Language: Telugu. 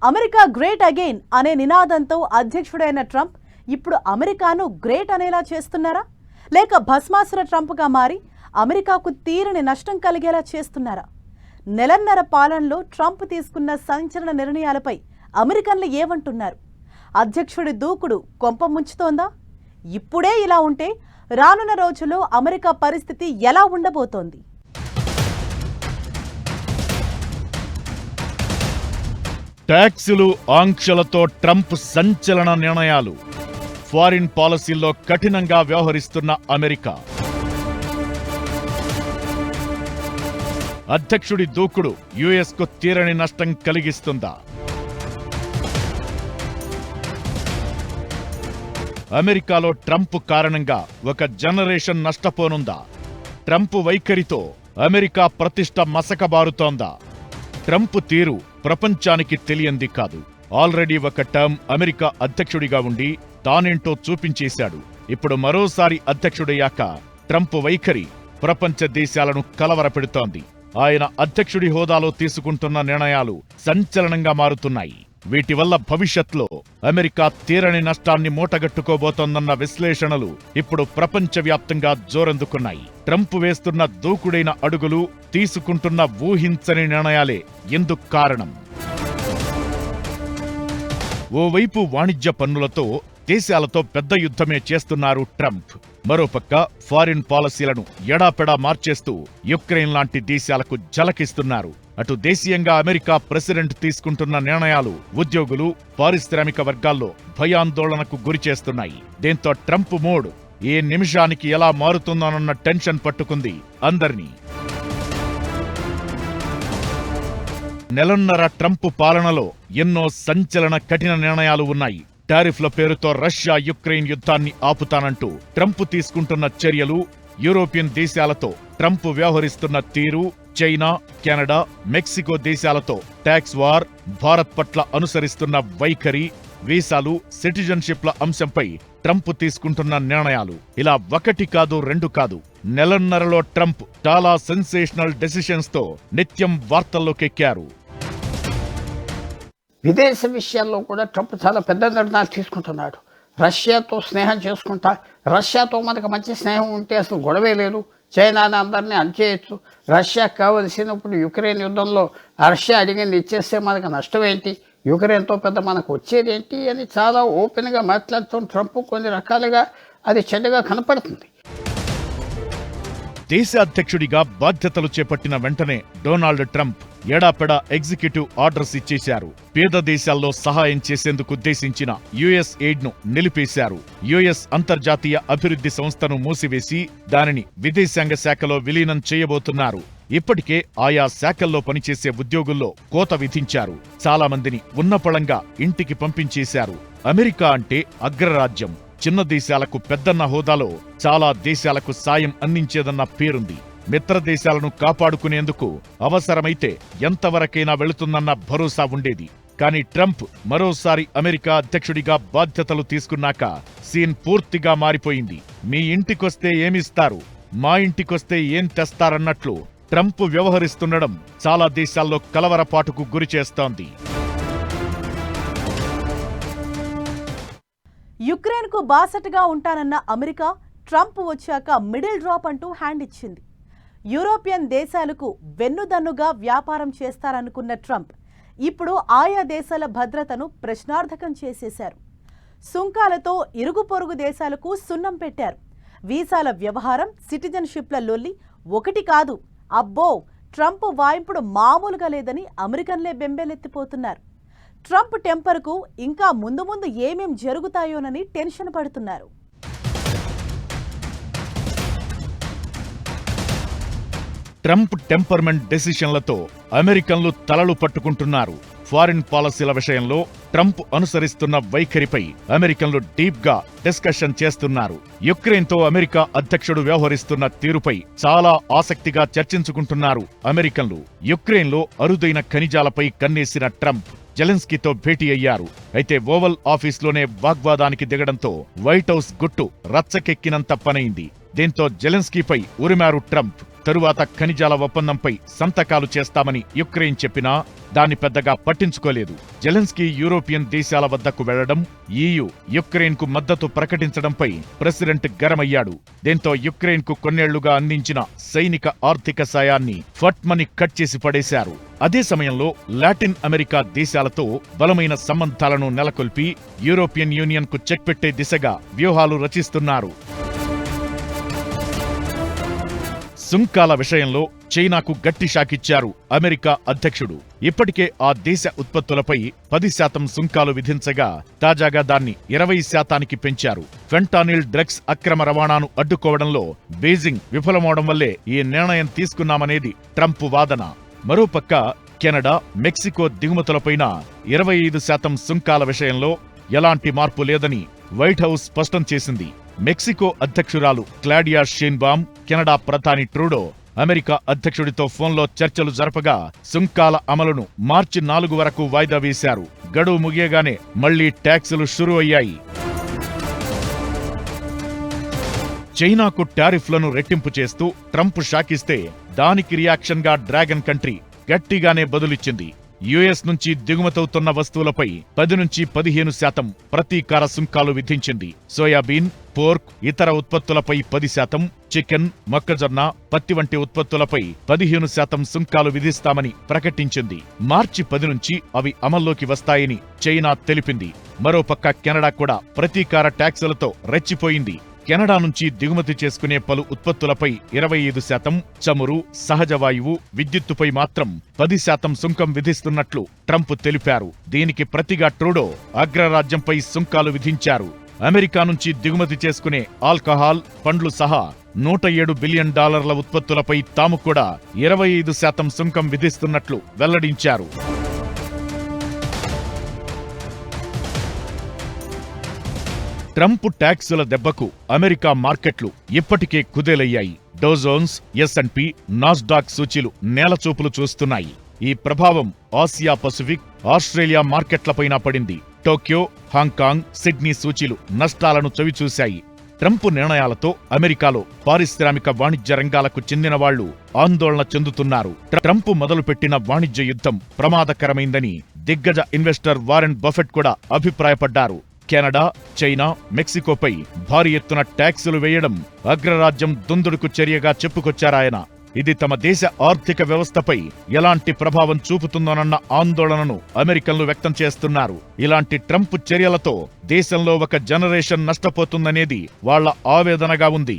అమెరికా గ్రేట్ అగైన్ అనే నినాదంతో అధ్యక్షుడైన ట్రంప్ ఇప్పుడు అమెరికాను గ్రేట్ అనేలా చేస్తున్నారా? లేక భస్మాసుర ట్రంప్గా మారి అమెరికాకు తీరని నష్టం కలిగేలా చేస్తున్నారా? నెలన్నర పాలనలో ట్రంప్ తీసుకున్న సంచలన నిర్ణయాలపై అమెరికన్లు ఏమంటున్నారు? అధ్యక్షుడి దూకుడు కొంప ముంచుతోందా? ఇప్పుడే ఇలా ఉంటే రానున్న రోజుల్లో అమెరికా పరిస్థితి ఎలా ఉండబోతోంది? ట్యాక్సులు, ఆంక్షలతో ట్రంప్ సంచలన నిర్ణయాలు. ఫారిన్ పాలసీల్లో కఠినంగా వ్యవహరిస్తున్న అమెరికా. అధ్యక్షుడి దూకుడు యుఎస్కు తీరని నష్టం కలిగిస్తుందా? అమెరికాలో ట్రంప్ కారణంగా ఒక జనరేషన్ నష్టపోనుందా? ట్రంప్ వైఖరితో అమెరికా ప్రతిష్ట మసకబారుతోందా? ట్రంప్ తీరు ప్రపంచానికి తెలియంది కాదు. ఆల్రెడీ ఒక టర్మ్ అమెరికా అధ్యక్షుడిగా ఉండి తానేంటో చూపించేశాడు. ఇప్పుడు మరోసారి అధ్యక్షుడయ్యాక ట్రంప్ వైఖరి ప్రపంచ దేశాలను కలవరపెడుతోంది. ఆయన అధ్యక్షుడి హోదాలో తీసుకుంటున్న నిర్ణయాలు సంచలనంగా మారుతున్నాయి. వీటి వల్ల భవిష్యత్లో అమెరికా తీరని నష్టాన్ని మూటగట్టుకోబోతోందన్న విశ్లేషణలు ఇప్పుడు ప్రపంచవ్యాప్తంగా జోరందుకున్నాయి. ట్రంప్ వేస్తున్న దూకుడైన అడుగులు, తీసుకుంటున్న ఊహించని నిర్ణయాలే ఇందుకు కారణం. ఓవైపు వాణిజ్య పన్నులతో దేశాలతో పెద్ద యుద్ధమే చేస్తున్నారు ట్రంప్. మరోపక్క ఫారిన్ పాలసీలను ఎడాపెడా మార్చేస్తూ యుక్రెయిన్ లాంటి దేశాలకు జలకిస్తున్నారు. అటు దేశీయంగా అమెరికా ప్రెసిడెంట్ తీసుకుంటున్న నిర్ణయాలు ఉద్యోగులు, పారిశ్రామిక వర్గాల్లో భయాందోళనకు గురిచేస్తున్నాయి. దీంతో ట్రంప్ మోడ్ ఏ నిమిషానికి ఎలా మారుతుందోనన్న టెన్షన్ పట్టుకుంది అందరినీ. నెలన్నర ట్రంప్ పాలనలో ఎన్నో సంచలన కఠిన నిర్ణయాలు ఉన్నాయి. టారిఫ్ల పేరుతో రష్యా యుక్రెయిన్ యుద్ధాన్ని ఆపుతానంటూ ట్రంప్ తీసుకుంటున్న చర్యలు, యూరోపియన్ దేశాలతో ట్రంప్ వ్యవహరిస్తున్న తీరు, చైనా, కెనడా, మెక్సికో దేశాలతో ట్యాక్స్ వార్, భారత్ పట్ల అనుసరిస్తున్న వైఖరి, వీసాలు, సిటిజన్షిప్ల అంశంపై ట్రంప్ తీసుకుంటున్న నిర్ణయాలు ఇలా ఒకటి కాదు, రెండు కాదు. నెలన్నరలో ట్రంప్ చాలా సెన్సేషనల్ డెసిషన్స్ తో నిత్యం వార్తల్లోకెక్కారు. విదేశ విషయాల్లో కూడా ట్రంప్ చాలా పెద్ద నిర్ణయాలు తీసుకుంటున్నాడు. రష్యాతో స్నేహం చేసుకుంటా, రష్యాతో మనకు మంచి స్నేహం ఉంటే అసలు గొడవే లేదు, చైనాని అందరినీ అణచేయచ్చు, రష్యాకు కావలసినప్పుడు యుక్రెయిన్ యుద్ధంలో రష్యా అడిగింది ఇచ్చేస్తే మనకు నష్టం ఏంటి, యుక్రెయిన్తో పెద్ద మనకు వచ్చేది ఏంటి అని చాలా ఓపెన్గా మాట్లాడుతున్న ట్రంప్ కొన్ని రకాలుగా అది చెడ్డగా కనపడుతుంది. దేశ అధ్యక్షుడిగా బాధ్యతలు చేపట్టిన వెంటనే డొనాల్డ్ ట్రంప్ ఎడాపెడా ఎగ్జిక్యూటివ్ ఆర్డర్స్ ఇచ్చేశారు. పేద దేశాల్లో సహాయం చేసేందుకు ఉద్దేశించిన యుఎస్ ఎయిడ్ ను నిలిపేశారు. యుఎస్ అంతర్జాతీయ అభివృద్ధి సంస్థను మూసివేసి దానిని విదేశాంగ శాఖలో విలీనం చేయబోతున్నారు. ఇప్పటికే ఆయా శాఖల్లో పనిచేసే ఉద్యోగుల్లో కోత విధించారు. చాలా మందిని ఉన్నపళంగా ఇంటికి పంపించేశారు. అమెరికా అంటే అగ్రరాజ్యం. చిన్న దేశాలకు పెద్దన్న హోదాలో చాలా దేశాలకు సాయం అందించేదన్న పేరుంది. మిత్ర దేశాలను కాపాడుకునేందుకు అవసరమైతే ఎంతవరకైనా వెళుతుందన్న భరోసా ఉండేది. కానీ ట్రంప్ మరోసారి అమెరికా అధ్యక్షుడిగా బాధ్యతలు తీసుకున్నాక సీన్ పూర్తిగా మారిపోయింది. మీ ఇంటికొస్తే ఏమిస్తారు, మా ఇంటికొస్తే ఏం తెస్తారన్నట్లు ట్రంప్ వ్యవహరిస్తుండడం చాలా దేశాల్లో కలవరపాటుకు గురిచేస్తోంది. యుక్రెయిన్కు బాసటగా ఉంటానన్న అమెరికా ట్రంప్ వచ్చాక మిడిల్ డ్రాప్ అంటూ హ్యాండ్ ఇచ్చింది. యూరోపియన్ దేశాలకు వెన్నుదన్నుగా వ్యాపారం చేస్తారనుకున్న ట్రంప్ ఇప్పుడు ఆయా దేశాల భద్రతను ప్రశ్నార్థకం చేసేశారు. సుంకాలతో ఇరుగు పొరుగు దేశాలకు సున్నం పెట్టారు. వీసాల వ్యవహారం, సిటిజన్షిప్ల లొల్లి ఒకటి కాదు. అబ్బో, ట్రంప్ వాయింపుడు మామూలుగా లేదని అమెరికన్లే బెంబేలెత్తిపోతున్నారు. ట్రంప్ టెంపర్కు ఇంకా ముందు ముందు ఏమేం జరుగుతాయోనని టెన్షన్ పడుతున్నారు. ట్రంప్ టెంపర్మెంట్ డెసిషన్లతో అమెరికన్లు తలలు పట్టుకుంటున్నారు. ఫారిన్ పాలసీల విషయంలో ట్రంప్ అనుసరిస్తున్న వైఖరిపై అమెరికన్లు డీప్ గా డిస్కషన్ చేస్తున్నారు. యుక్రెయిన్తో అమెరికా అధ్యక్షుడు వ్యవహరిస్తున్న తీరుపై చాలా ఆసక్తిగా చర్చించుకుంటున్నారు అమెరికన్లు. యుక్రెయిన్లో అరుదైన ఖనిజాలపై కన్నేసిన ట్రంప్ జెలెన్స్కీతో భేటీ అయ్యారు. అయితే ఓవల్ ఆఫీస్లోనే వాగ్వాదానికి దిగడంతో వైట్ హౌస్ గుట్టు రచ్చకెక్కినంత పనైంది. దీంతో జెలెన్స్కీపై ఉరిమారు ట్రంప్. తరువాత ఖనిజాల ఒప్పందంపై సంతకాలు చేస్తామని యుక్రెయిన్ చెప్పినా దాన్ని పెద్దగా పట్టించుకోలేదు. జెలెన్స్కీ యూరోపియన్ దేశాల వద్దకు వెళ్లడం, EU యుక్రెయిన్కు మద్దతు ప్రకటించడంపై ప్రెసిడెంట్ గరమయ్యాడు. దీంతో యుక్రెయిన్కు కొన్నేళ్లుగా అందించిన సైనిక ఆర్థిక సాయాన్ని ఫట్మని కట్ చేసి పడేశారు. అదే సమయంలో లాటిన్ అమెరికా దేశాలతో బలమైన సంబంధాలను నెలకొల్పి యూరోపియన్ యూనియన్కు చెక్ పెట్టే దిశగా వ్యూహాలు రచిస్తున్నారు. సుంకాల విషయంలో చైనాకు గట్టి షాకిచ్చారు అమెరికా అధ్యక్షుడు. ఇప్పటికే ఆ దేశ ఉత్పత్తులపై 10% సుంకాలు విధించగా తాజాగా దాన్ని 20% పెంచారు. ఫెంటానిల్ డ్రగ్స్ అక్రమ రవాణాను అడ్డుకోవడంలో బీజింగ్ విఫలమవడం వల్లే ఈ నిర్ణయం తీసుకున్నామనేది ట్రంప్ వాదన. మరోపక్క కెనడా, మెక్సికో దిగుమతులపైన 25% సుంకాల విషయంలో ఎలాంటి మార్పు లేదని వైట్ హౌస్ స్పష్టం చేసింది. మెక్సికో అధ్యక్షురాలు క్లాడియా షేన్బామ్, కెనడా ప్రధాని ట్రూడో అమెరికా అధ్యక్షుడితో ఫోన్లో చర్చలు జరపగా సుంకాల అమలును మార్చి 4 వరకు వాయిదా వేశారు. గడువు ముగియగానే మళ్లీ ట్యాక్సులు షురూ అయ్యాయి. చైనాకు టారిఫ్లను రెట్టింపు చేస్తూ ట్రంప్ షాకిస్తే దానికి రియాక్షన్గా డ్రాగన్ కంట్రీ గట్టిగానే బదులిచ్చింది. యుఎస్ నుంచి దిగుమతవుతున్న వస్తువులపై 10 నుంచి 15% ప్రతీకార సుంకాలు విధించింది. సోయాబీన్, పోర్క్, ఇతర ఉత్పత్తులపై 10%, చికెన్, మొక్కజొన్న, పత్తి వంటి ఉత్పత్తులపై 15% సుంకాలు విధిస్తామని ప్రకటించింది. మార్చి 10 నుంచి అవి అమల్లోకి వస్తాయని చైనా తెలిపింది. మరోపక్క కెనడా కూడా ప్రతీకార ట్యాక్సులతో రెచ్చిపోయింది. కెనడా నుంచి దిగుమతి చేసుకునే పలు ఉత్పత్తులపై 25%, చమురు, సహజ వాయువు, విద్యుత్తుపై మాత్రం 10% సుంకం విధిస్తున్నట్లు ట్రంప్ తెలిపారు. దీనికి ప్రతిగా ట్రూడో అగ్రరాజ్యంపై సుంకాలు విధించారు. అమెరికా నుంచి దిగుమతి చేసుకునే ఆల్కహాల్, పండ్లు సహా $107 బిలియన్ ఉత్పత్తులపై తాము కూడా 25% సుంకం విధిస్తున్నట్లు వెల్లడించారు. ట్రంప్ ట్యాక్సుల దెబ్బకు అమెరికా మార్కెట్లు ఇప్పటికే కుదేలయ్యాయి. డౌజోన్స్, S&P, నాస్డాక్ సూచీలు నేలచూపులు చూస్తున్నాయి. ఈ ప్రభావం ఆసియా పసిఫిక్, ఆస్ట్రేలియా మార్కెట్లపైనా పడింది. టోక్యో, హాంకాంగ్, సిడ్నీ సూచీలు నష్టాలను చవిచూశాయి. ట్రంప్ నిర్ణయాలతో అమెరికాలో పారిశ్రామిక వాణిజ్య రంగాలకు చెందిన వాళ్లు ఆందోళన చెందుతున్నారు. ట్రంప్ మొదలుపెట్టిన వాణిజ్య యుద్ధం ప్రమాదకరమైందని దిగ్గజ ఇన్వెస్టర్ వారెన్ బఫెట్ కూడా అభిప్రాయపడ్డారు. కెనడా, చైనా, మెక్సికోపై భారీ ఎత్తున ట్యాక్సులు వేయడం అగ్రరాజ్యం దుందుడుకు చర్యగా చెప్పుకొచ్చారాయన. ఇది తమ దేశ ఆర్థిక వ్యవస్థపై ఎలాంటి ప్రభావం చూపుతుందోనన్న ఆందోళనను అమెరికన్లు వ్యక్తం చేస్తున్నారు. ఇలాంటి ట్రంప్ చర్యలతో దేశంలో ఒక జనరేషన్ నష్టపోతుందనేది వాళ్ల ఆవేదనగా ఉంది.